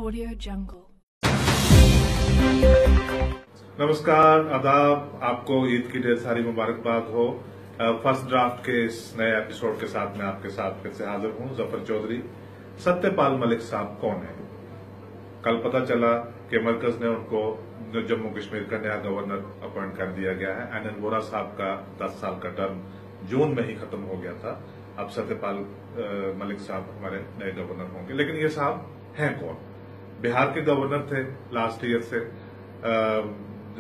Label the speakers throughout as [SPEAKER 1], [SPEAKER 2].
[SPEAKER 1] Audio Jungle।
[SPEAKER 2] नमस्कार, आदाब। आपको ईद की ढेर सारी मुबारकबाद हो। फर्स्ट ड्राफ्ट के इस नए एपिसोड के साथ मैं आपके साथ फिर से हाजिर हूं, जफर चौधरी। सत्यपाल मलिक साहब कौन है? कल पता चला कि मरकज ने उनको जम्मू कश्मीर का नया गवर्नर अपॉइंट कर दिया गया है। एनएन वोरा साहब का 10 साल का टर्म जून में ही खत्म हो गया था। अब सत्यपाल मलिक साहब हमारे नए गवर्नर होंगे। लेकिन ये साहब हैं कौन? बिहार के गवर्नर थे लास्ट ईयर से।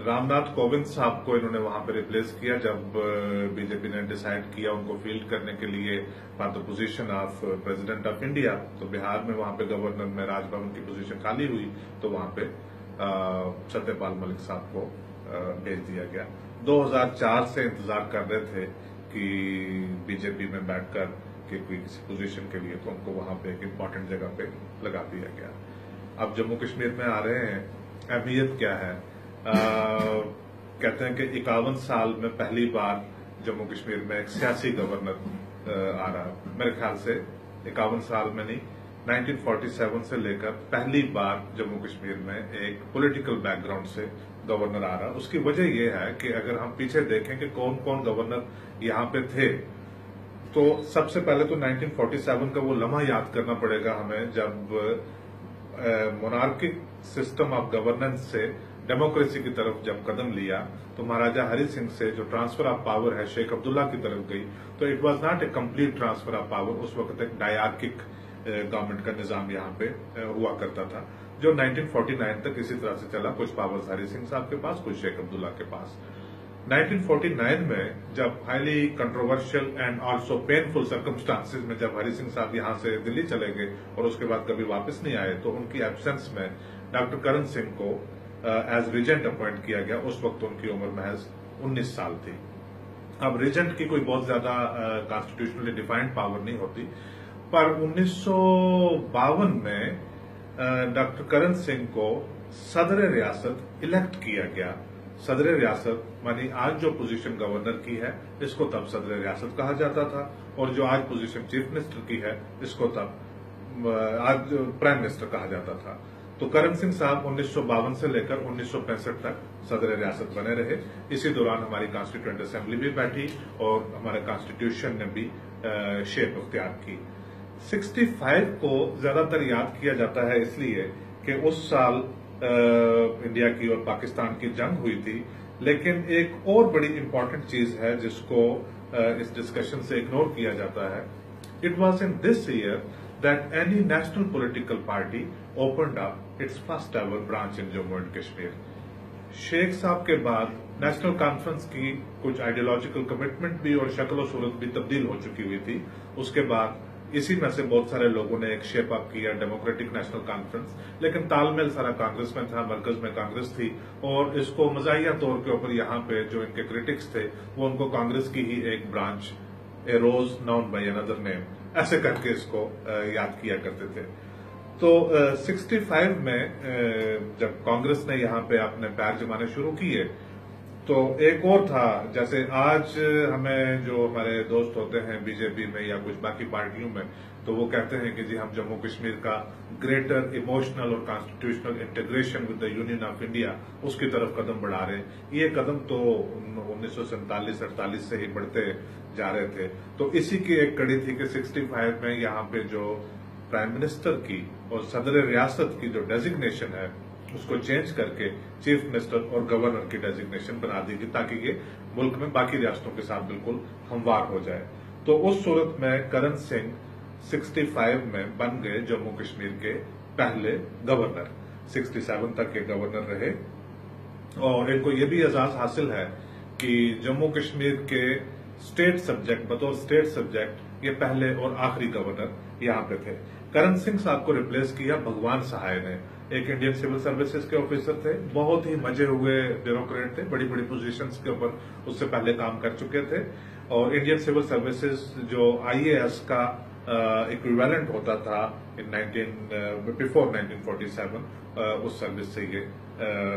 [SPEAKER 2] रामनाथ कोविंद साहब को इन्होंने वहां पे रिप्लेस किया जब बीजेपी ने डिसाइड किया उनको फील्ड करने के लिए for the position of president of India. तो बिहार में वहां पे गवर्नर में राजभवन की पोजीशन खाली हुई, तो वहां पे सत्यपाल मलिक साहब को भेज दिया गया। 2004 से इंतजार कर रहे थे कि बीजेपी में बैठकर कि कोई किसी पोजीशन के लिए, तो उनको वहां पे एक इम्पोर्टेंट जगह पे लगा दिया गया। अब जम्मू कश्मीर में आ रहे हैं। अहमियत क्या है? कहते हैं कि 51 साल में पहली बार जम्मू कश्मीर में एक सियासी गवर्नर आ रहा है। मेरे ख्याल से 51 साल में नहीं, 1947 से लेकर पहली बार जम्मू कश्मीर में एक पॉलिटिकल बैकग्राउंड से गवर्नर आ रहा है। उसकी वजह यह है कि अगर हम पीछे देखें कि कौन कौन गवर्नर यहां पे थे, तो सबसे पहले तो 1947 का वो लम्हा याद करना पड़ेगा हमें जब मोनार्किक सिस्टम ऑफ गवर्नेंस से डेमोक्रेसी की तरफ जब कदम लिया, तो महाराजा हरि सिंह से जो ट्रांसफर ऑफ पावर है शेख अब्दुल्ला की तरफ गई, तो it was not a complete transfer of power. उस वक्त एक डायआर्किक गवर्नमेंट का निजाम यहाँ पे हुआ करता था, जो 1949 तक इसी तरह से चला। कुछ पावर्स हरि सिंह साहब के पास, कुछ शेख अब्दुल्ला के पास। 1949 में जब highly controversial and also painful circumstances में जब हरि सिंह साहब यहां से दिल्ली चले गए और उसके बाद कभी वापस नहीं आए, तो उनकी एब्सेंस में डॉक्टर करण सिंह को एज रीजेंट अपॉइंट किया गया। उस वक्त उनकी उम्र महज 19 साल थी। अब रीजेंट की कोई बहुत ज्यादा कॉन्स्टिट्यूशनली डिफाइंड पावर नहीं होती, पर 1952 में डॉक्टर करण सिंह को सदर रियासत इलेक्ट किया गया। सदर रियासत मानी आज जो पोजीशन गवर्नर की है, इसको तब सदर रियासत कहा जाता था, और जो आज पोजीशन चीफ मिनिस्टर की है, इसको तब आज प्राइम मिनिस्टर कहा जाता था। तो करण सिंह साहब 1952 से लेकर 1965 तक सदर रियासत बने रहे। इसी दौरान हमारी कॉन्स्टिट्यूएंट असेंबली भी बैठी और हमारे कॉन्स्टिट्यूशन ने भी शेप अख्तियार की। 65 को ज्यादातर याद किया जाता है इसलिए कि उस साल इंडिया की और पाकिस्तान की जंग हुई थी। लेकिन एक और बड़ी इंपॉर्टेंट चीज है जिसको इस डिस्कशन से इग्नोर किया जाता है। It was in this year that any national political party opened up its first ever branch in Jammu and Kashmir। Sheikh साहब के बाद नेशनल कॉन्फ्रेंस की कुछ आइडियोलॉजिकल कमिटमेंट भी और शक्ल सूरत भी तब्दील हो चुकी हुई थी। उसके बाद इसी में से बहुत सारे लोगों ने एक शेप अप किया डेमोक्रेटिक नेशनल कॉन्फ्रेंस, लेकिन तालमेल सारा कांग्रेस में था, मरकज में कांग्रेस थी, और इसको मजाहिया तौर के ऊपर यहाँ पे जो इनके क्रिटिक्स थे वो उनको कांग्रेस की ही एक branch, a rose known by another name, ऐसे करके इसको याद किया करते थे। तो 65 में जब कांग्रेस ने यहाँ पे अपने पैर जमाने शुरू किए, तो एक और था, जैसे आज हमें जो हमारे दोस्त होते हैं बीजेपी में या कुछ बाकी पार्टियों में, तो वो कहते हैं कि जी हम जम्मू कश्मीर का ग्रेटर इमोशनल और constitutional integration with the union of India, उसकी तरफ कदम बढ़ा रहे हैं। ये कदम तो 1947-48 से ही बढ़ते जा रहे थे। तो इसी की एक कड़ी थी कि 65 में यहाँ पे जो प्राइम मिनिस्टर की और सदर रियासत की जो डेजिग्नेशन है, उसको चेंज करके चीफ मिनिस्टर और गवर्नर की डेजिग्नेशन बना दी गई, ताकि ये मुल्क में बाकी रियासतों के साथ बिल्कुल हमवार हो जाए। तो उस सूरत में करण सिंह 65 में बन गए जम्मू कश्मीर के पहले गवर्नर। 67 तक के गवर्नर रहे, और इनको ये भी एजाज हासिल है कि जम्मू कश्मीर के स्टेट सब्जेक्ट, बतौर स्टेट सब्जेक्ट, ये पहले और आखिरी गवर्नर यहाँ पे थे। करण सिंह साहब को रिप्लेस किया भगवान सहाय ने। एक इंडियन सिविल सर्विसेज के ऑफिसर थे, बहुत ही मजे हुए ब्यूरोक्रेट थे, बड़ी बड़ी पोजीशंस के ऊपर उससे पहले काम कर चुके थे। और इंडियन सिविल सर्विसेज जो IAS का इक्विवेलेंट होता था बिफोर 1947, उस सर्विस से ये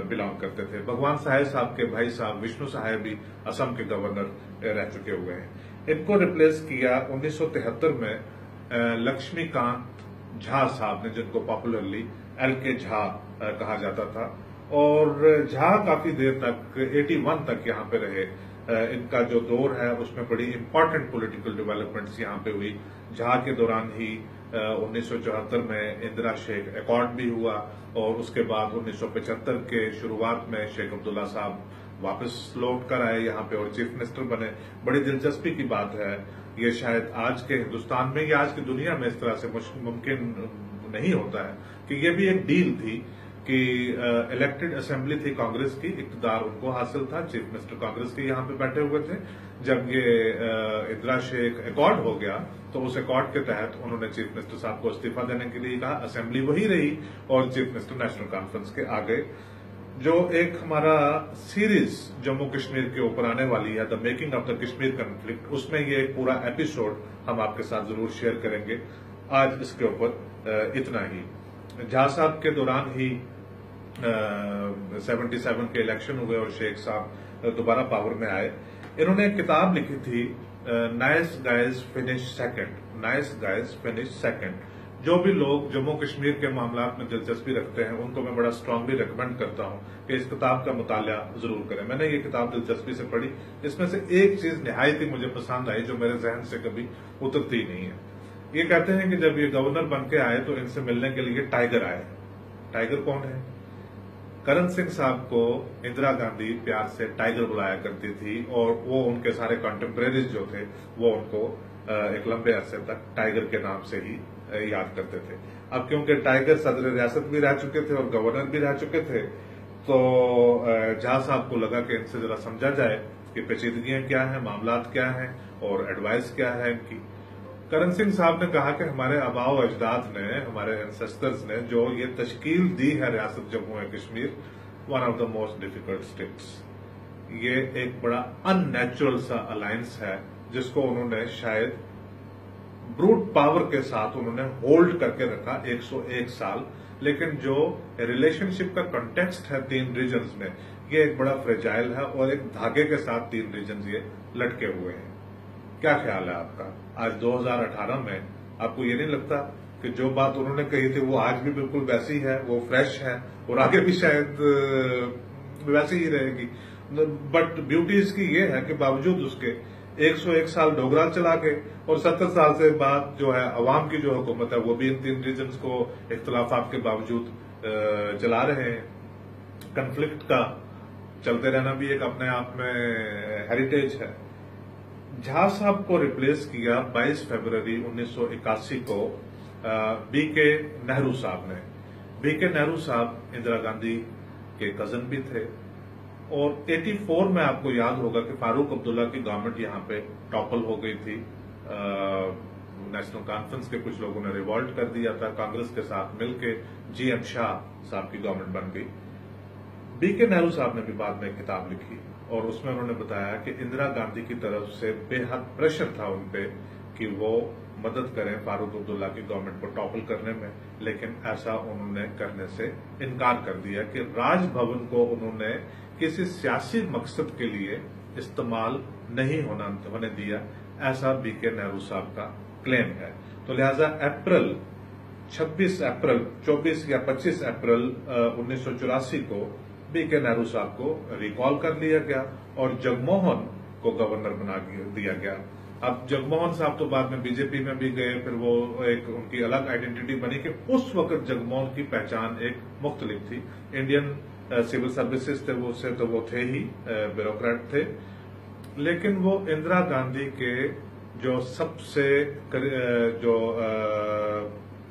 [SPEAKER 2] बिलोंग करते थे। भगवान सहाय साहब के भाई साहब विष्णु सहाय भी असम के गवर्नर रह चुके हुए हैं। इनको रिप्लेस किया 1973 में लक्ष्मीकांत झा साहब ने, जिनको पॉपुलरली LK झा कहा जाता था। और झा काफी देर तक 81 तक यहाँ पे रहे। इनका जो दौर है उसमें बड़ी इंपॉर्टेंट पॉलिटिकल डेवलपमेंट्स यहाँ पे हुई। झा के दौरान ही 1974 में इंदिरा शेख अकॉर्ड भी हुआ और उसके बाद 1975 के शुरुआत में शेख अब्दुल्ला साहब वापस लौट कर आए यहाँ पे और चीफ मिनिस्टर बने। बड़ी दिलचस्पी की बात है, ये शायद आज के हिंदुस्तान में या आज की दुनिया में इस तरह से मुमकिन नहीं होता है कि ये भी एक डील थी कि इलेक्टेड असेंबली थी कांग्रेस की, इक्तदार उनको हासिल था, चीफ मिनिस्टर कांग्रेस के यहाँ पे बैठे हुए थे। जब ये इंदिरा शेख अकॉर्ड हो गया तो उस अकॉर्ड के तहत उन्होंने चीफ मिनिस्टर साहब को इस्तीफा देने के लिए कहा, असेंबली वही रही और चीफ मिनिस्टर नेशनल कॉन्फ्रेंस के आ गए। जो एक हमारा सीरीज जम्मू कश्मीर के ऊपर आने वाली है, the making of the Kashmir conflict, उसमें ये एक पूरा एपिसोड हम आपके साथ जरूर शेयर करेंगे। आज इसके ऊपर इतना ही। झा साहब के दौरान ही 77 के इलेक्शन हुए और शेख साहब दोबारा पावर में आए। इन्होंने एक किताब लिखी थी, nice guys finish second, nice guys finish second. जो भी लोग जम्मू कश्मीर के मामलात में दिलचस्पी रखते हैं उनको मैं बड़ा स्ट्रांगली रिकमेंड करता हूं कि इस किताब का मुताला जरूर करें। मैंने ये किताब दिलचस्पी से पढ़ी। इसमें से एक चीज निहायत ही मुझे पसंद आई जो मेरे जहन से कभी उतरती नहीं है। ये कहते हैं कि जब ये गवर्नर बन के आए तो इनसे मिलने के लिए टाइगर आए। टाइगर कौन है? करण सिंह साहब को इंदिरा गांधी प्यार से टाइगर बुलाया करती थी और वो उनके सारे कॉन्टेम्परेरीज जो थे वो उनको एक लंबे अरसे तक टाइगर के नाम से ही याद करते थे। अब क्योंकि टाइगर सदर रियासत भी रह चुके थे और गवर्नर भी रह चुके थे तो झा साहब को लगा कि इनसे जरा समझा जाए कि पेचीदगियां क्या हैं, मामलात क्या हैं और एडवाइस क्या है इनकी। करण सिंह साहब ने कहा कि हमारे आबाओ अजदाद ने, हमारे एंसेस्टर्स ने जो ये तश्कील दी है रियासत Jammu and Kashmir, one of the most difficult states, ये एक बड़ा अननेचुरल सा अलायंस है जिसको उन्होंने शायद ब्रूट पावर के साथ उन्होंने होल्ड करके रखा 101 साल। लेकिन जो रिलेशनशिप का कॉन्टेक्स्ट है 3 रीजन्स में, ये एक बड़ा फ्रेजाइल है और एक धागे के साथ 3 रीजन्स ये लटके हुए हैं। क्या ख्याल है आपका? आज 2018 में आपको ये नहीं लगता कि जो बात उन्होंने कही थी वो आज भी बिल्कुल वैसी है, वो फ्रेश है और आगे भी शायद वैसी ही रहेगी? बट ब्यूटी इसकी ये है कि बावजूद उसके 101 साल डोगरा चला के और 70 साल से बाद जो है अवाम की जो हुकूमत है वो भी इन 3 रीजन्स को इख्तलाफात के बावजूद चला रहे हैं। कन्फ्लिक्ट का चलते रहना भी एक अपने आप में हेरिटेज है। झा साहब को रिप्लेस किया 22 फरवरी 1981 को बीके नेहरू साहब ने। बीके नेहरू साहब इंदिरा गांधी के कजन भी थे और 84 में आपको याद होगा कि फारूक अब्दुल्ला की गवर्नमेंट यहां पे टॉपल हो गई थी। नेशनल कॉन्फ्रेंस के कुछ लोगों ने रिवॉल्ट कर दिया था, कांग्रेस के साथ मिलके GM शाह साहब की गवर्नमेंट बन गई। बीके नेहरू साहब ने भी बाद में एक किताब लिखी और उसमें उन्होंने बताया कि इंदिरा गांधी की तरफ से बेहद प्रेशर था उनपे कि वो मदद करें फारूक अब्दुल्ला की गवर्नमेंट को टॉपल करने में, लेकिन ऐसा उन्होंने करने से इनकार कर दिया कि राजभवन को उन्होंने किसी सियासी मकसद के लिए इस्तेमाल नहीं होने दिया, ऐसा बीके नेहरू साहब का क्लेम है। तो लिहाजा 26 अप्रैल 24 या 25 अप्रैल 1984 को बीके नेहरू साहब को रिकॉल कर लिया गया और जगमोहन को गवर्नर बना दिया गया। अब जगमोहन साहब तो बाद में बीजेपी में भी गए, फिर वो एक उनकी अलग आइडेंटिटी बनी कि उस वक्त जगमोहन की पहचान एक मुख्तलिफ थी। इंडियन सिविल सर्विसेज थे वो, उससे तो वो थे ही, ब्यूरोक्रेट थे, लेकिन वो इंदिरा गांधी के जो सबसे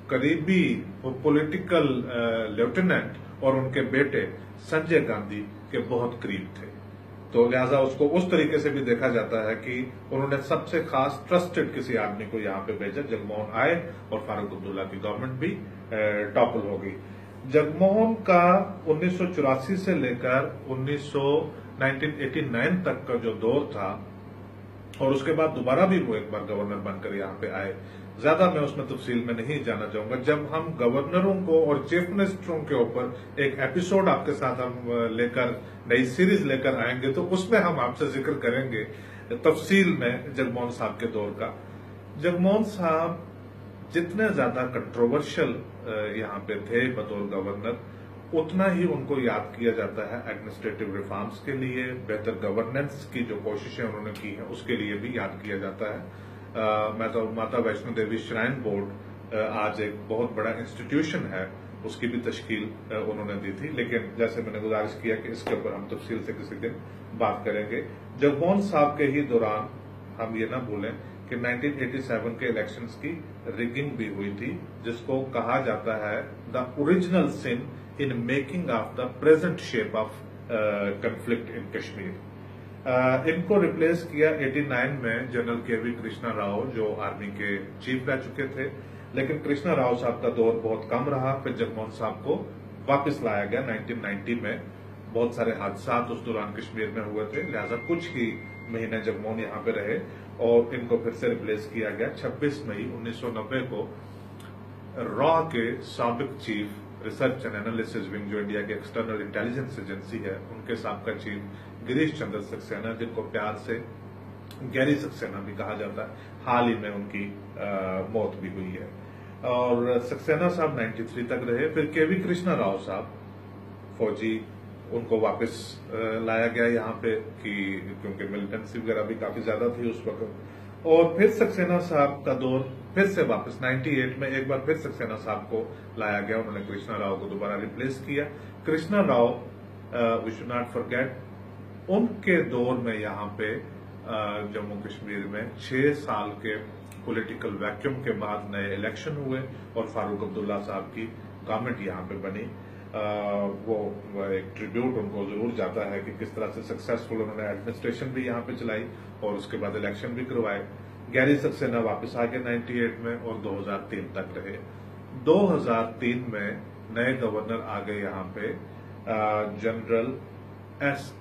[SPEAKER 2] करीबी पॉलिटिकल लेफ्टिनेंट और उनके बेटे संजय गांधी के बहुत करीब थे। तो लिहाजा उसको उस तरीके से भी देखा जाता है कि उन्होंने सबसे खास ट्रस्टेड किसी आदमी को यहां पे भेजा। जगमोहन आए और फारूक अब्दुल्ला की गवर्नमेंट भी टॉपल हो गई। जगमोहन का 1984 से लेकर 1989 तक का जो दौर था और उसके बाद दोबारा भी वो एक बार गवर्नर बनकर यहां पे आए। ज्यादा मैं उसमें तफसील में नहीं जाना चाहूंगा। जब हम गवर्नरों को और चीफ मिनिस्टरों के ऊपर एक एपिसोड आपके साथ हम लेकर नई सीरीज लेकर आएंगे तो उसमें हम आपसे जिक्र करेंगे तफसील में जगमोहन साहब के दौर का। जगमोहन साहब जितने ज्यादा कंट्रोवर्शियल यहाँ पे थे बतौर गवर्नर, उतना ही उनको याद किया जाता है एडमिनिस्ट्रेटिव रिफॉर्म्स के लिए, बेहतर गवर्नेंस की जो कोशिशें उन्होंने की हैं उसके लिए भी याद किया जाता है। माता वैष्णो देवी श्राइन बोर्ड आज एक बहुत बड़ा इंस्टीट्यूशन है, उसकी भी तश्कील उन्होंने दी थी। लेकिन जैसे मैंने गुजारिश किया कि इसके ऊपर हम तफसील से किसी दिन बात करेंगे। जगमोहन साहब के ही दौरान हम ये ना भूलें कि 1987 के इलेक्शंस की रिगिंग भी हुई थी, जिसको कहा जाता है the original sin in making of the present shape of conflict in Kashmir. इनको रिप्लेस किया 89 में जनरल केवी कृष्णा राव, जो आर्मी के चीफ रह चुके थे। लेकिन कृष्णा राव साहब का दौर बहुत कम रहा, फिर जगमोहन साहब को वापस लाया गया 1990 में। बहुत सारे हादसा उस दौरान कश्मीर में हुए थे, लिहाजा कुछ ही महीने जगमोहन यहाँ पे रहे और इनको फिर से रिप्लेस किया गया। 26 मई 1990 को रॉ के साबिक chief research and analysis wing, जो इंडिया की एक्सटर्नल इंटेलिजेंस एजेंसी है, उनके साबका चीफ गिरीश चंद्र सक्सेना, जिनको प्यार से गैरी सक्सेना भी कहा जाता है, हाल ही में उनकी मौत भी हुई है। और सक्सेना साहब 93 तक रहे। फिर केवी कृष्णा राव साहब फौजी, उनको वापस लाया गया यहाँ पे कि क्योंकि मिलिटेंसी वगैरह भी काफी ज्यादा थी उस वक्त। और फिर सक्सेना साहब का दौर फिर से वापस 98 में एक बार फिर सक्सेना साहब को लाया गया, उन्होंने कृष्णा राव को दोबारा रिप्लेस किया। Krishna Rao, we should not forget, उनके दौर में यहाँ पे जम्मू कश्मीर में 6 साल के पॉलिटिकल वैक्यूम के बाद नए इलेक्शन हुए और फारूक अब्दुल्ला साहब की गवर्नमेंट यहाँ पे बनी। वो एक ट्रिब्यूट उनको जरूर जाता है कि किस तरह से सक्सेसफुल उन्होंने एडमिनिस्ट्रेशन भी यहाँ पे चलाई और उसके बाद इलेक्शन भी करवाए। गैरी सक्सेना वापस आ गए 98 में और 2003 तक रहे। 2003 में नए गवर्नर आ गए यहाँ पे, जनरल एस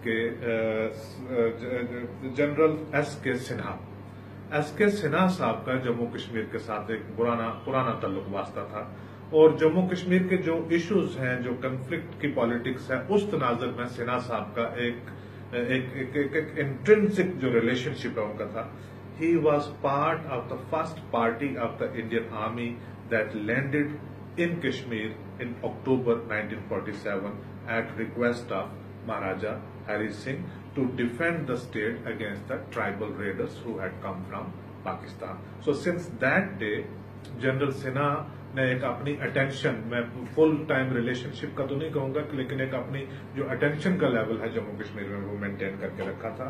[SPEAKER 2] के सिन्हा। एस के सिन्हा साहब का जम्मू कश्मीर के साथ एक पुराना ताल्लुक वास्ता था और जम्मू कश्मीर के जो इश्यूज हैं, जो कंफ्लिक्ट की पॉलिटिक्स है, उस तनाजुर में सिन्हा साहब का एक इंट्रिंसिक जो रिलेशनशिप है उनका था। He was part of the first party of the Indian army that landed in Kashmir in October 1947 at request of Maharaja Hari Singh to defend the state against the tribal raiders who had come from Pakistan. So since that day, general Sinha ने एक अपनी attention, मैं full time relationship का तो नहीं कहूंगा, लेकिन एक अपनी जो अटेंशन का लेवल है जम्मू कश्मीर में वो मेंटेन करके रखा था।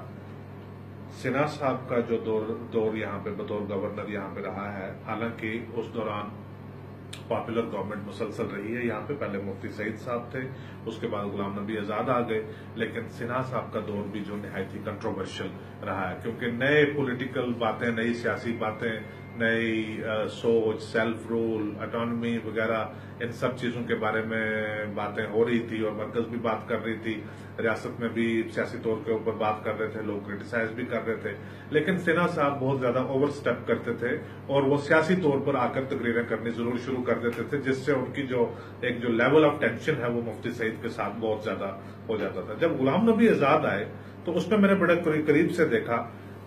[SPEAKER 2] सिन्हा साहब का जो दौर यहाँ पे बतौर गवर्नर यहाँ पे रहा है, हालांकि उस दौरान पॉपुलर गवर्नमेंट मुसलसल रही है यहाँ पे। पहले मुफ्ती सईद साहब थे, उसके बाद गुलाम नबी आजाद आ गए, लेकिन सिन्हा साहब का दौर भी जो निहायत ही कंट्रोवर्शियल रहा है, क्योंकि नए पॉलिटिकल बातें, नई सियासी बातें, नई सोच, सेल्फ रूल, ऑटोनॉमी वगैरह, इन सब चीजों के बारे में बातें हो रही थी और मरकज भी बात कर रही थी, रियासत में भी सियासी तौर के ऊपर बात कर रहे थे, लोग क्रिटिसाइज भी कर रहे थे। लेकिन सिन्हा साहब बहुत ज्यादा ओवर स्टेप करते थे और वो सियासी तौर पर आकर तकरीरें करनी जरूर शुरू कर देते थे, जिससे उनकी जो लेवल ऑफ टेंशन है वो मुफ्ती सईद के साथ बहुत ज्यादा हो जाता था। जब गुलाम नबी आजाद आए तो उसमें मैंने बड़े करीब से देखा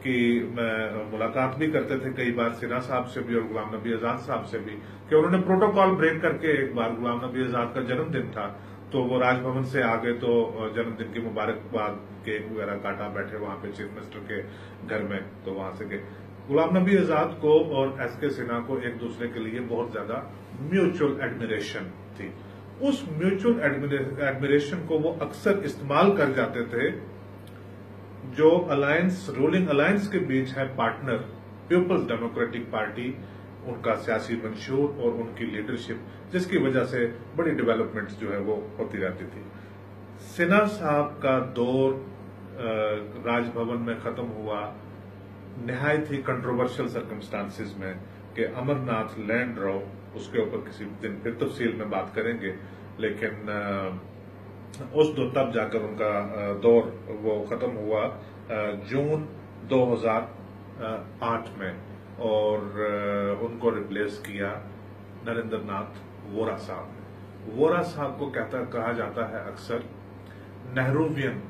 [SPEAKER 2] कि मैं मुलाकात भी करते थे कई बार सिन्हा साहब से भी और गुलाम नबी आजाद साहब से भी, कि उन्होंने प्रोटोकॉल ब्रेक करके, एक बार गुलाम नबी आजाद का जन्मदिन था तो वो राजभवन से आ गए, तो जन्मदिन की मुबारकबाद, केक वगैरह काटा, बैठे वहां पे चीफ मिनिस्टर के घर में, तो वहां से गए। गुलाम नबी आजाद को और एस के सिन्हा को एक दूसरे के लिए बहुत ज्यादा म्यूचुअल एडमिरेशन थी। उस म्यूचुअल एडमिरेशन को वो अक्सर इस्तेमाल कर जाते थे। जो अलायंस, रूलिंग अलायंस के बीच है पार्टनर पीपल्स डेमोक्रेटिक पार्टी, उनका सियासी मंशूर और उनकी लीडरशिप, जिसकी वजह से बड़ी डेवलपमेंट्स जो है वो होती रहती थी। सिन्हा साहब का दौर राजभवन में खत्म हुआ निहायत ही कंट्रोवर्शियल सर्कमस्टांसिस में कि अमरनाथ लैंड ड्रॉ, उसके ऊपर किसी दिन फिर तफसील में बात करेंगे, लेकिन तब जाकर उनका दौर वो खत्म हुआ जून 2008 में और उनको रिप्लेस किया नरेंद्र नाथ वोरा साहब ने। वोरा साहब को कहा जाता है अक्सर नेहरूवियन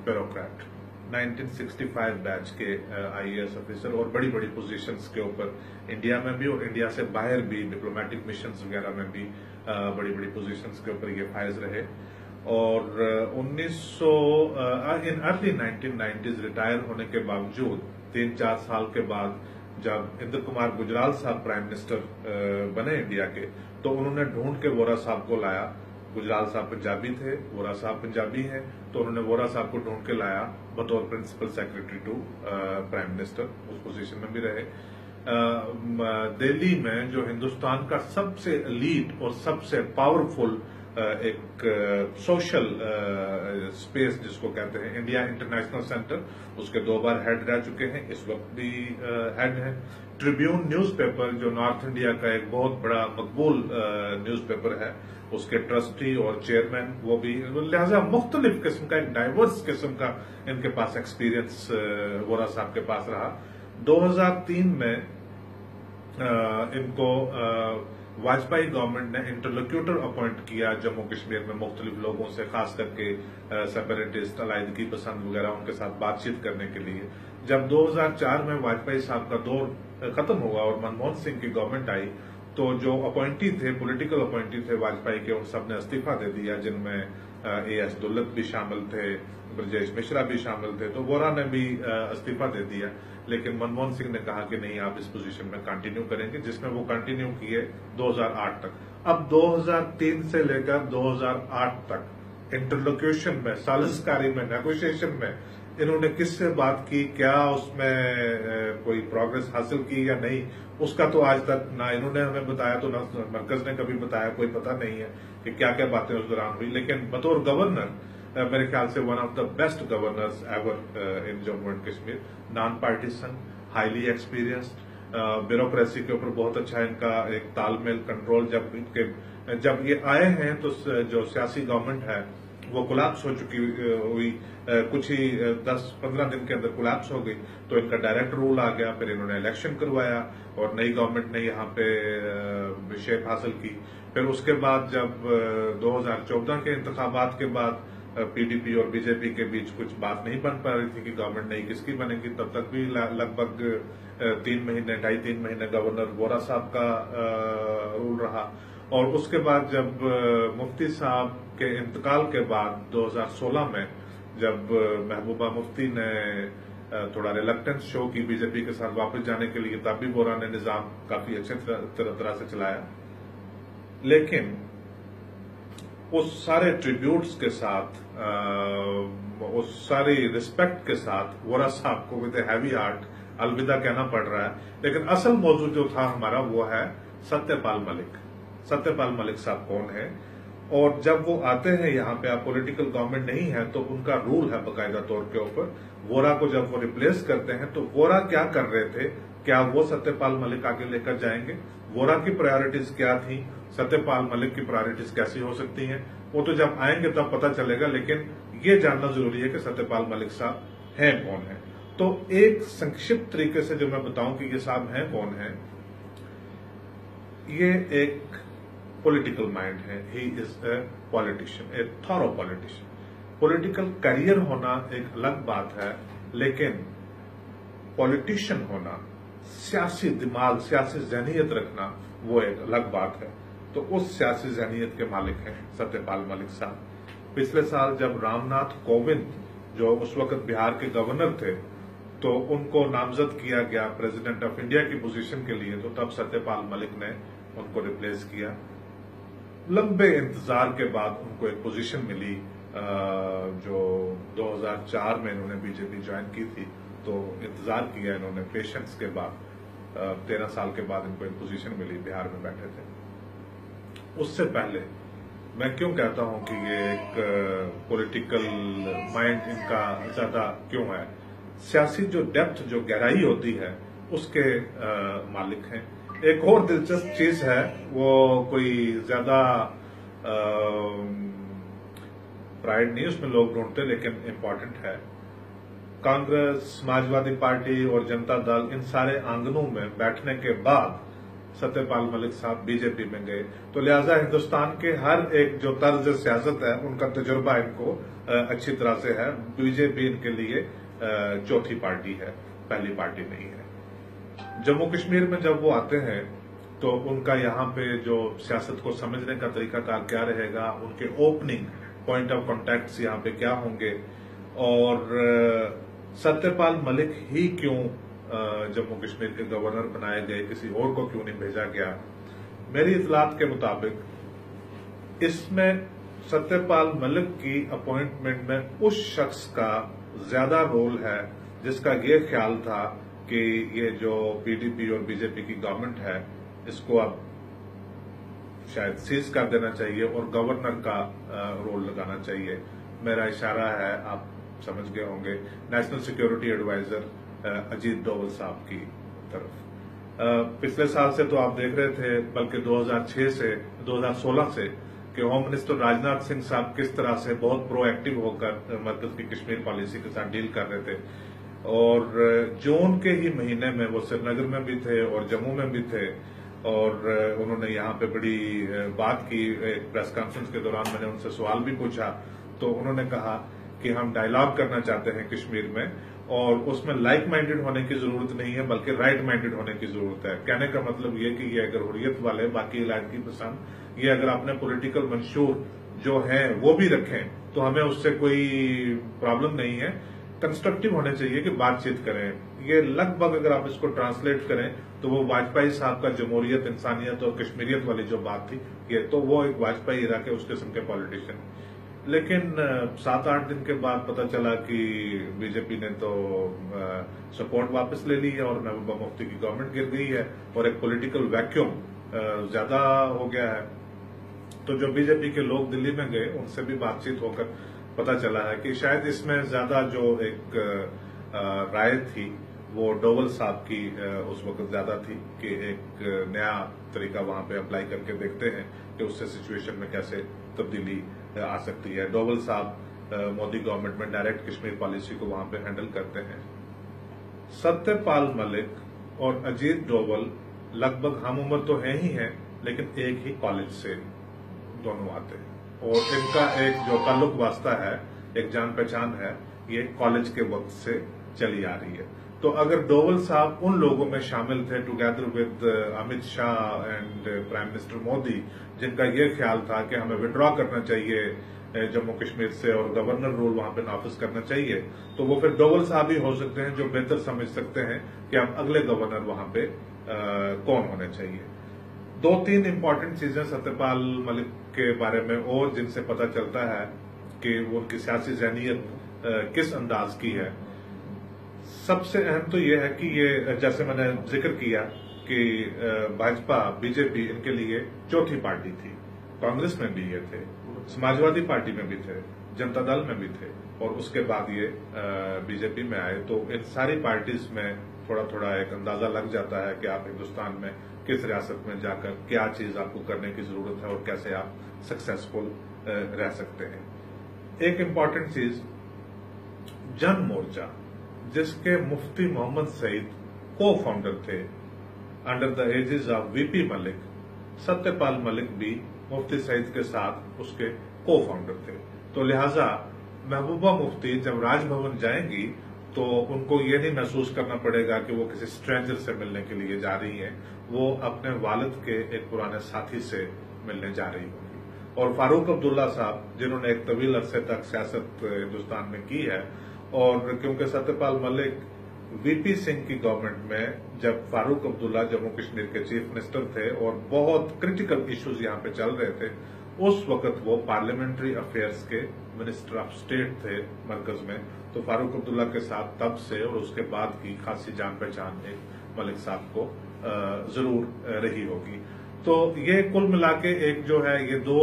[SPEAKER 2] ब्यूरोक्रेट, 1965 बैच के आईएएस ऑफिसर और बड़ी बड़ी पोजीशंस के ऊपर इंडिया में भी और इंडिया से बाहर भी डिप्लोमेटिक मिशंस वगैरह में भी बड़ी बड़ी पोजीशंस के ऊपर ये फायज रहे। और 1900 इन अर्ली 1990s रिटायर होने के बावजूद 3-4 साल के बाद जब इंद्र कुमार गुजराल साहब प्राइम मिनिस्टर बने इंडिया के, तो उन्होंने ढूंढ के वोरा साहब को लाया। गुजराल साहब पंजाबी थे, वोरा साहब पंजाबी हैं, तो उन्होंने वोरा साहब को ढूंढ के लाया बतौर principal secretary to prime minister, उस पोजीशन में भी रहे। दिल्ली में जो हिंदुस्तान का सबसे एलीट और सबसे पावरफुल एक सोशल स्पेस जिसको कहते हैं, इंडिया इंटरनेशनल सेंटर, उसके 2 बार हेड रह चुके हैं, इस वक्त भी हेड है। ट्रिब्यून न्यूज़पेपर जो नॉर्थ इंडिया का एक बहुत बड़ा मकबूल न्यूज़पेपर है, उसके ट्रस्टी और चेयरमैन वो भी, लिहाजा मुख्तलिफ किस्म का एक डाइवर्स किस्म का इनके पास एक्सपीरियंस वोरा साहब के पास रहा। 2003 में इनको वाजपेयी गवर्नमेंट ने इंटरलोक्यूटर अपॉइंट किया जम्मू कश्मीर में मुख्तलिफ लोगों से, खास करके सेपरेटिस्ट, अलायदगी पसंद वगैरह, उनके साथ बातचीत करने के लिए। जब 2004 में वाजपेयी साहब का दौर खत्म हुआ और मनमोहन सिंह की गवर्नमेंट आई, तो जो अपॉइंटी थे, पॉलिटिकल अपॉइंटी थे वाजपेयी के, उन सबने इस्तीफा दे दिया, जिनमें एएस दुल्लत भी शामिल थे, ब्रजेश मिश्रा भी शामिल थे, तो वोरा ने भी इस्तीफा दे दिया। लेकिन मनमोहन सिंह ने कहा कि नहीं, आप इस पोजीशन में कंटिन्यू करेंगे, जिसमें वो कंटिन्यू किए 2008 तक। अब 2003 से लेकर 2008 तक इंटरलोक्यूशन में, सालिसकारी में, नेगोशिएशन में इन्होंने किससे बात की, क्या उसमें कोई प्रोग्रेस हासिल की या नहीं, उसका तो आज तक ना इन्होंने हमें बताया, तो ना मरकज ने कभी बताया, कोई पता नहीं है कि क्या क्या बातें उस दौरान हुई। लेकिन बतौर गवर्नर मेरे ख्याल से one of the best governors ever in Jammu and Kashmir, non partisan, highly experienced, bureaucracy के ऊपर बहुत अच्छा इनका एक तालमेल, कंट्रोल। जब ये आए हैं तो जो सियासी गवर्नमेंट है वो कोलैप्स हो चुकी हुई, कुछ ही 10-15 दिन के अंदर कोलैप्स हो गई, तो इनका डायरेक्ट रूल आ गया। फिर इन्होंने इलेक्शन करवाया और नई गवर्नमेंट ने यहाँ पे शेप हासिल की। फिर उसके बाद जब 2014 के इंतखाबात के बाद पीडीपी और बीजेपी के बीच कुछ बात नहीं बन पा रही थी कि गवर्नमेंट नई किसकी बनेगी, तब तक भी लगभग 2.5-3 महीने गवर्नर वोरा साहब का रूल रहा। और उसके बाद जब मुफ्ती साहब के इंतकाल के बाद 2016 में जब महबूबा मुफ्ती ने थोड़ा रिलक्टेंस शो की बीजेपी के साथ वापस जाने के लिए, तब भी वोरा ने निजाम काफी अच्छे तरह से चलाया। लेकिन उस सारे ट्रिब्यूट्स के साथ, उस सारी रिस्पेक्ट के साथ वोरा साहब को विद हैवी हार्ट अलविदा कहना पड़ रहा है। लेकिन असल मौजू जो था हमारा वो है सत्यपाल मलिक। सत्यपाल मलिक साहब कौन है, और जब वो आते हैं यहाँ पे, आप पॉलिटिकल गवर्नमेंट नहीं है तो उनका रूल है बाकायदा तौर के ऊपर। वोरा को जब वो रिप्लेस करते हैं तो वोरा क्या कर रहे थे, क्या वो सत्यपाल मलिक आगे लेकर जाएंगे, वोरा की प्रायोरिटीज क्या थी, सत्यपाल मलिक की प्रायोरिटीज कैसी हो सकती हैं, वो तो जब आएंगे तब पता चलेगा। लेकिन ये जानना जरूरी है कि सत्यपाल मलिक साहब हैं कौन है। तो एक संक्षिप्त तरीके से जो मैं बताऊं कि ये साहब हैं कौन है, ये एक पॉलिटिकल माइंड है, he is a politician, A thorough politician. Political career होना एक अलग बात है, लेकिन पॉलिटिशियन होना, सियासी दिमाग, सियासी जहनीयत रखना, वो एक अलग बात है। तो उस सियासी जहनीयत के मालिक हैं सत्यपाल मलिक साहब। पिछले साल जब रामनाथ कोविंद, जो उस वक्त बिहार के गवर्नर थे, तो उनको नामजद किया गया प्रेसिडेंट ऑफ इंडिया की पोजीशन के लिए, तो तब सत्यपाल मलिक ने उनको रिप्लेस किया। लंबे इंतजार के बाद उनको एक पोजीशन मिली, जो 2004 में इन्होंने बीजेपी ज्वाइन की थी, तो इंतजार किया इन्होंने पेशेंस के बाद, 13 साल के बाद इनको एक पोजीशन मिली, बिहार में बैठे थे। उससे पहले मैं क्यों कहता हूं कि ये एक पॉलिटिकल माइंड इनका ज्यादा क्यों है, सियासी जो डेप्थ, जो गहराई होती है, उसके मालिक हैं। एक और दिलचस्प चीज है, वो कोई ज्यादा प्राइड नहीं उसमें लोग ढूंढते, लेकिन इम्पोर्टेंट है। कांग्रेस, समाजवादी पार्टी और जनता दल, इन सारे आंगनों में बैठने के बाद सत्यपाल मलिक साहब बीजेपी में गए, तो लिहाजा हिंदुस्तान के हर एक जो तर्ज सियासत है, उनका तजुर्बा इनको अच्छी तरह से है। बीजेपी इनके लिए चौथी पार्टी है, पहली पार्टी नहीं है। जम्मू कश्मीर में जब वो आते हैं तो उनका यहाँ पे जो सियासत को समझने का तरीकाकार क्या रहेगा, उनके ओपनिंग पॉइंट ऑफ कॉन्टैक्ट्स यहाँ पे क्या होंगे, और सत्यपाल मलिक ही क्यों जम्मू कश्मीर के गवर्नर बनाए गए, किसी और को क्यों नहीं भेजा गया। मेरी इतलात के मुताबिक इसमें सत्यपाल मलिक की अपॉइंटमेंट में उस शख्स का ज्यादा रोल है जिसका ये ख्याल था कि ये जो पीडीपी और बीजेपी की गवर्नमेंट है इसको अब शायद सीज कर देना चाहिए और गवर्नर का रोल लगाना चाहिए। मेरा इशारा है, आप समझ गए होंगे, national security adviser Ajit Doval साहब की तरफ। पिछले साल से तो आप देख रहे थे, बल्कि 2016 से कि होम मिनिस्टर राजनाथ सिंह साहब किस तरह से बहुत प्रोएक्टिव होकर मरकज की कश्मीर पॉलिसी के साथ डील कर रहे थे, और जून के ही महीने में वो श्रीनगर में भी थे और जम्मू में भी थे, और उन्होंने यहाँ पे बड़ी बात की। एक प्रेस कॉन्फ्रेंस के दौरान मैंने उनसे सवाल भी पूछा तो उन्होंने कहा कि हम डायलॉग करना चाहते हैं कश्मीर में, और उसमें लाइक माइंडेड होने की जरूरत नहीं है बल्कि राइट माइंडेड होने की जरूरत है। कहने का मतलब ये कि ये अगर हुर्रियत वाले, बाकी इलाज की पसंद, ये अगर अपने पॉलिटिकल मंशूर जो है वो भी रखें तो हमें उससे कोई प्रॉब्लम नहीं है। कंस्ट्रक्टिव होने चाहिए कि बातचीत करें। ये लगभग अगर आप इसको ट्रांसलेट करें तो वो वाजपेयी साहब का जमहूरियत, इंसानियत और कश्मीरियत वाली जो बात थी, ये तो वो एक वाजपेयी इरा के उस किस्म के पॉलिटिशियन। लेकिन 7-8 दिन के बाद पता चला कि बीजेपी ने तो सपोर्ट वापस ले ली है और महबूबा मुफ्ती की गवर्नमेंट गिर गई है और एक पॉलिटिकल वैक्यूम ज्यादा हो गया है। तो जो बीजेपी के लोग दिल्ली में गए उनसे भी बातचीत होकर पता चला है कि शायद इसमें ज्यादा जो एक राय थी वो डोवल साहब की उस वक्त ज्यादा थी कि एक नया तरीका वहां पे अप्लाई करके देखते हैं कि उससे सिचुएशन में कैसे तब्दीली आ सकती है। डोवल साहब मोदी गवर्नमेंट में डायरेक्ट कश्मीर पॉलिसी को वहां पे हैंडल करते हैं। सत्यपाल मलिक और अजीत डोवल लगभग हम उम्र तो है ही हैं, लेकिन एक ही कॉलेज से दोनों आते हैं और इनका एक जो ताल्लुक वास्ता है, एक जान पहचान है, ये कॉलेज के वक्त से चली आ रही है। तो अगर डोवल साहब उन लोगों में शामिल थे together with Amit Shah and prime minister Modi, जिनका ये ख्याल था कि हमें विड्रॉ करना चाहिए जम्मू कश्मीर से और गवर्नर रूल वहां पे नाफिज करना चाहिए, तो वो फिर डोवल साहब ही हो सकते हैं जो बेहतर समझ सकते हैं कि अब अगले गवर्नर वहां पे कौन होने चाहिए। 2-3 इंपॉर्टेंट चीजें सत्यपाल मलिक के बारे में और जिनसे पता चलता है कि उनकी सियासी ज़हनियत किस अंदाज की है। सबसे अहम तो यह है कि ये, जैसे मैंने जिक्र किया कि भाजपा, बीजेपी इनके लिए चौथी पार्टी थी। कांग्रेस में भी ये थे, समाजवादी पार्टी में भी थे, जनता दल में भी थे, और उसके बाद ये बीजेपी में आए। तो इन सारी पार्टीज में थोड़ा थोड़ा एक अंदाजा लग जाता है कि आप हिंदुस्तान में किस रियासत में जाकर क्या चीज आपको करने की जरूरत है और कैसे आप सक्सेसफुल रह सकते हैं। एक इम्पॉर्टेंट चीज, जन मोर्चा, जिसके मुफ्ती मोहम्मद सईद को फाउंडर थे under the aegis of VP Malik, Satyapal Malik भी मुफ्ती सईद के साथ उसके को फाउंडर थे। तो लिहाजा महबूबा मुफ्ती जब राजभवन जाएंगी तो उनको ये नहीं महसूस करना पड़ेगा कि वो किसी स्ट्रेंजर से मिलने के लिए जा रही हैं, वो अपने वालिद के एक पुराने साथी से मिलने जा रही होंगी। और फारूक अब्दुल्ला साहब, जिन्होंने एक तवील अरसे तक सियासत हिंदुस्तान में की है, और क्योंकि सत्यपाल मलिक वीपी सिंह की गवर्नमेंट में जब फारूक अब्दुल्ला जम्मू कश्मीर के चीफ मिनिस्टर थे और बहुत क्रिटिकल इश्यूज यहाँ पे चल रहे थे, उस वक्त वो पार्लियामेंट्री अफेयर्स के मिनिस्टर ऑफ स्टेट थे मरकज में। तो फारूक अब्दुल्ला के साथ तब से और उसके बाद की खासी जान पहचान एक मलिक साहब को जरूर रही होगी। तो ये कुल मिला के एक जो है, ये 2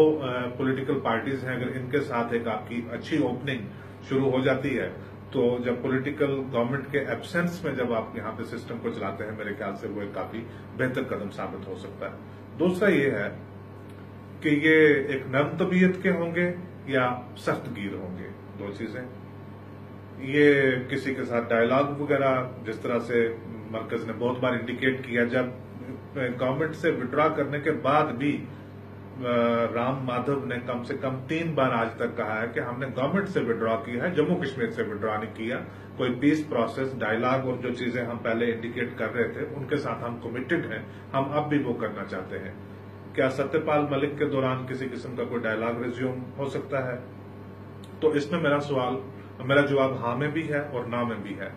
[SPEAKER 2] पॉलिटिकल पार्टीज हैं, अगर इनके साथ एक आपकी अच्छी ओपनिंग शुरू हो जाती है तो जब पॉलिटिकल गवर्नमेंट के एब्सेंस में जब आप यहाँ पे सिस्टम को चलाते हैं, मेरे ख्याल से वो एक काफी बेहतर कदम साबित हो सकता है। दूसरा ये है कि ये एक नर्म तबीयत के होंगे या सख्त गिर होंगे, 2 चीजें। ये किसी के साथ डायलॉग वगैरह, जिस तरह से मरकज ने बहुत बार इंडिकेट किया, जब गवर्नमेंट से विड्रॉ करने के बाद भी राम माधव ने कम से कम 3 बार आज तक कहा है कि हमने गवर्नमेंट से विड्रॉ किया है, जम्मू कश्मीर से विड्रॉ नहीं किया। कोई पीस प्रोसेस, डायलॉग और जो चीजें हम पहले इंडिकेट कर रहे थे उनके साथ हम कमिटेड हैं, हम अब भी वो करना चाहते हैं। क्या सत्यपाल मलिक के दौरान किसी किस्म का कोई डायलॉग रिज्यूम हो सकता है? तो इसमें मेरा जवाब हाँ में भी है और ना में भी है।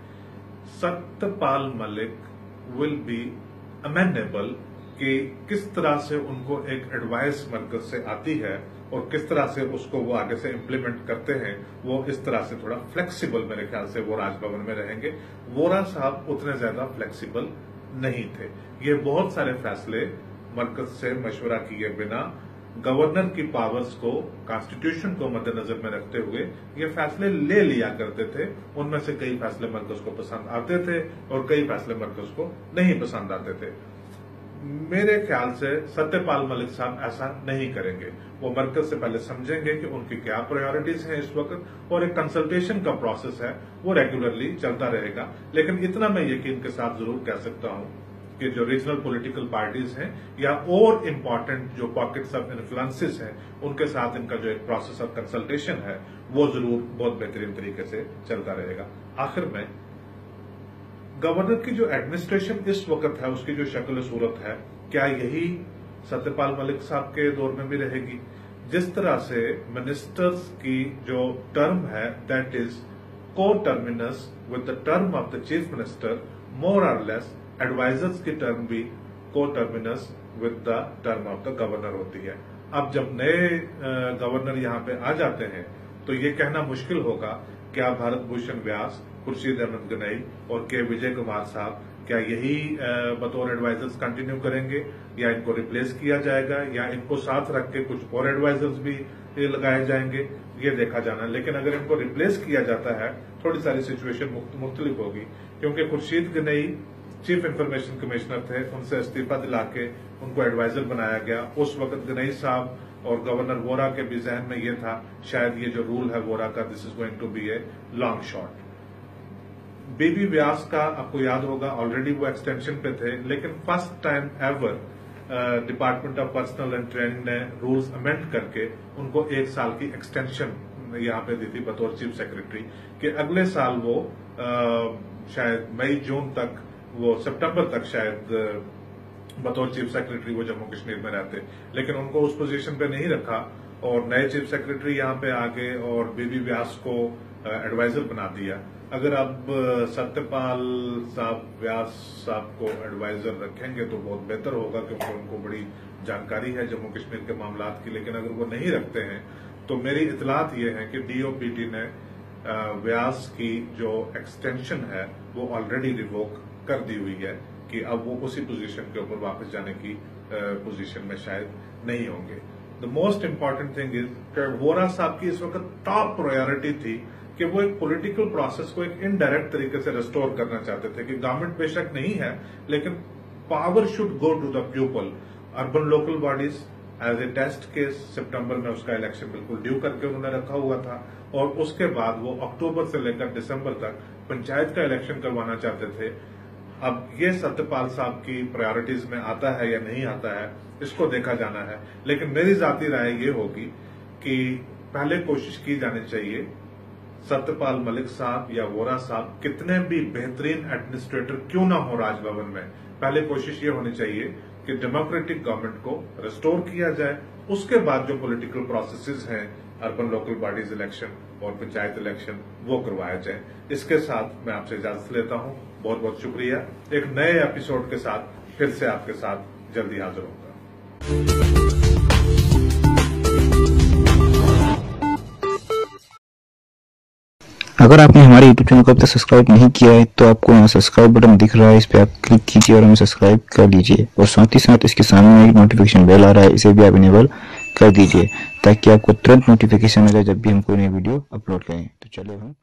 [SPEAKER 2] Satyapal Malik will be amendable कि किस तरह से उनको एक एडवाइस मरकज से आती है और किस तरह से उसको वो आगे से इम्प्लीमेंट करते हैं, वो इस तरह से थोड़ा फ्लेक्सिबल मेरे ख्याल से वो राजभवन में रहेंगे। वोरा साहब उतने ज्यादा फ्लेक्सिबल नहीं थे। ये बहुत सारे फैसले मरकज से मशवरा किए बिना गवर्नर की पावर्स को, कॉन्स्टिट्यूशन को मद्देनजर में रखते हुए ये फैसले ले लिया करते थे। उनमें से कई फैसले मरकज को पसंद आते थे और कई फैसले मरकज को नहीं पसंद आते थे। मेरे ख्याल से सत्यपाल मलिक साहब ऐसा नहीं करेंगे। वो मरकज से पहले समझेंगे कि उनकी क्या प्रायोरिटीज हैं इस वक्त, और एक कंसल्टेशन का प्रोसेस है वो रेगुलरली चलता रहेगा। लेकिन इतना मैं यकीन के साथ जरूर कह सकता हूं कि जो रीजनल पॉलिटिकल पार्टीज हैं या और इम्पोर्टेंट जो पॉकेट्स ऑफ इन्फ्लुएंसेस हैं, उनके साथ इनका जो एक प्रोसेस ऑफ कंसल्टेशन है वो जरूर बहुत बेहतरीन तरीके से चलता रहेगा। आखिर में गवर्नर की जो एडमिनिस्ट्रेशन इस वक्त है, उसकी जो शक्ल सूरत है, क्या यही सत्यपाल मलिक साहब के दौर में भी रहेगी? जिस तरह से मिनिस्टर्स की जो टर्म है that is coterminous with the term of the chief minister, more और लेस एडवाइजर्स की टर्म भी coterminous with the term of the governor होती है। अब जब नए गवर्नर यहां पे आ जाते हैं तो ये कहना मुश्किल होगा क्या भारत भूषण व्यास, खुर्शीद अहमद गनई और के विजय कुमार साहब क्या यही बतौर एडवाइजर्स कंटिन्यू करेंगे या इनको रिप्लेस किया जाएगा या इनको साथ रख के कुछ और एडवाइजर्स भी लगाए जाएंगे, ये देखा जाना। लेकिन अगर इनको रिप्लेस किया जाता है थोड़ी सारी सिचुएशन मुख्तलिफ होगी, क्योंकि Khurshid Ganai chief information commissioner थे, उनसे इस्तीफा दिला के उनको एडवाइजर बनाया गया। उस वक्त गनई साहब और गवर्नर वोरा के भी जहन में ये था शायद ये जो रूल है वोरा का, this is going to be a long shot. B B Vyas का आपको याद होगा ऑलरेडी वो एक्सटेंशन पे थे, लेकिन first time ever department of personal and training ने रूल्स अमेंड करके उनको 1 साल की एक्सटेंशन यहाँ पे दी थी बतौर चीफ सेक्रेटरी, कि अगले साल वो शायद मई जून तक, वो सितंबर तक शायद बतौर चीफ सेक्रेटरी वो जम्मू कश्मीर में रहते। लेकिन उनको उस पोजीशन पे नहीं रखा और नए चीफ सेक्रेटरी यहाँ पे आ गए और बीबी व्यास को एडवाइजर बना दिया। अगर अब सत्यपाल साहब व्यास साहब को एडवाइजर रखेंगे तो बहुत बेहतर होगा, क्योंकि उनको बड़ी जानकारी है जम्मू कश्मीर के मामलात की। लेकिन अगर वो नहीं रखते हैं तो मेरी इतलात ये है कि डीओपीटी ने व्यास की जो एक्सटेंशन है वो ऑलरेडी रिवोक कर दी हुई है कि अब वो उसी पोजीशन के ऊपर वापस जाने की पोजीशन में शायद नहीं होंगे। The most important thing is कि वोरा साहब की इस वक्त टॉप प्रायोरिटी थी कि वो एक पॉलिटिकल प्रोसेस को एक इनडायरेक्ट तरीके से रिस्टोर करना चाहते थे कि गवर्नमेंट बेशक नहीं है लेकिन power should go to the people. Urban local bodies as a test case सितंबर में उसका इलेक्शन बिल्कुल ड्यू करके उन्होंने रखा हुआ था, और उसके बाद वो अक्टूबर से लेकर दिसंबर तक पंचायत का इलेक्शन करवाना चाहते थे। अब ये सत्यपाल साहब की प्रायोरिटीज में आता है या नहीं आता है, इसको देखा जाना है। लेकिन मेरी जाती राय ये होगी कि पहले कोशिश की जानी चाहिए, सत्यपाल मलिक साहब या वोरा साहब कितने भी बेहतरीन एडमिनिस्ट्रेटर क्यों ना हो राजभवन में, पहले कोशिश ये होनी चाहिए कि डेमोक्रेटिक गवर्नमेंट को रिस्टोर किया जाए। उसके बाद जो पॉलिटिकल प्रोसेसेस हैं, अर्बन लोकल बॉडीज इलेक्शन और पंचायत इलेक्शन, वो करवाया जाए। इसके साथ मैं आपसे इजाजत लेता हूं। बहुत बहुत शुक्रिया। एक नए एपिसोड के साथ फिर से आपके साथ जल्दी हाजिर होगा।
[SPEAKER 1] अगर आपने हमारे YouTube चैनल को अब तक सब्सक्राइब नहीं किया है तो आपको यहाँ सब्सक्राइब बटन दिख रहा है, इस पे आप क्लिक कीजिए और हमें सब्सक्राइब कर लीजिए। और साथ ही साथ इसके सामने एक नोटिफिकेशन बेल आ रहा है, इसे भी आप इनेबल कर दीजिए ताकि आपको तुरंत नोटिफिकेशन मिले जब भी हम कोई नई वीडियो अपलोड करें। तो चलिए हम